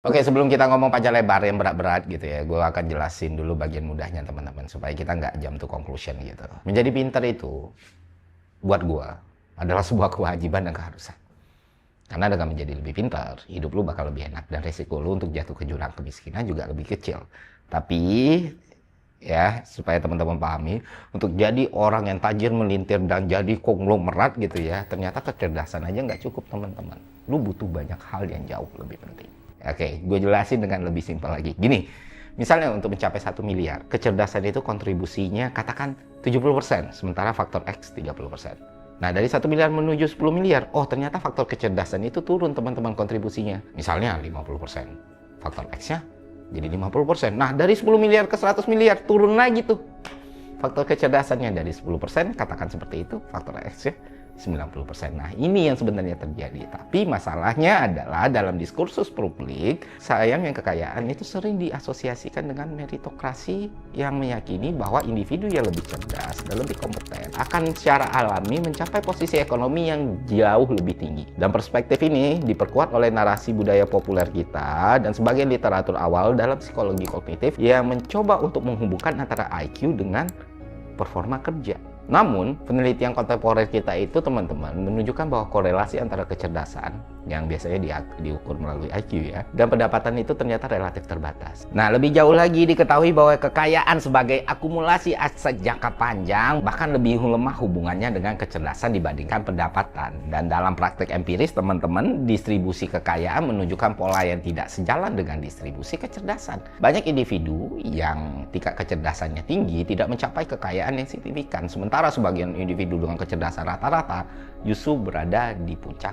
Oke, sebelum kita ngomong panjang lebar yang berat-berat gitu ya, gue akan jelasin dulu bagian mudahnya teman-teman, supaya kita nggak jump to conclusion gitu. Menjadi pinter itu, buat gue, adalah sebuah kewajiban dan keharusan. Karena dengan menjadi lebih pintar, hidup lu bakal lebih enak, dan resiko lu untuk jatuh ke jurang kemiskinan juga lebih kecil. Tapi, ya, supaya teman-teman pahami, untuk jadi orang yang tajir melintir dan jadi konglomerat gitu ya, ternyata kecerdasan aja nggak cukup teman-teman. Lu butuh banyak hal yang jauh lebih penting. Oke, gue jelasin dengan lebih simpel lagi. Gini, misalnya untuk mencapai 1 miliar, kecerdasan itu kontribusinya katakan 70%, sementara faktor X 30%. Nah, dari 1 miliar menuju 10 miliar, oh ternyata faktor kecerdasan itu turun teman-teman kontribusinya. Misalnya 50%. Faktor X-nya jadi 50%. Nah, dari 10 miliar ke 100 miliar, turun lagi tuh. Faktor kecerdasannya dari 10%, katakan seperti itu, faktor X-nya 90%. Nah, ini yang sebenarnya terjadi. Tapi masalahnya adalah dalam diskursus publik, sayangnya kekayaan itu sering diasosiasikan dengan meritokrasi yang meyakini bahwa individu yang lebih cerdas dan lebih kompeten akan secara alami mencapai posisi ekonomi yang jauh lebih tinggi. Dan perspektif ini diperkuat oleh narasi budaya populer kita dan sebagai literatur awal dalam psikologi kognitif yang mencoba untuk menghubungkan antara IQ dengan performa kerja. Namun, penelitian kontemporer kita itu teman-teman menunjukkan bahwa korelasi antara kecerdasan yang biasanya diukur melalui IQ ya, dan pendapatan itu ternyata relatif terbatas. Nah, lebih jauh lagi diketahui bahwa kekayaan sebagai akumulasi aset jangka panjang bahkan lebih lemah hubungannya dengan kecerdasan dibandingkan pendapatan. Dan dalam praktek empiris teman-teman, distribusi kekayaan menunjukkan pola yang tidak sejalan dengan distribusi kecerdasan. Banyak individu yang tingkat kecerdasannya tinggi tidak mencapai kekayaan yang signifikan, sementara sebagian individu dengan kecerdasan rata-rata justru berada di puncak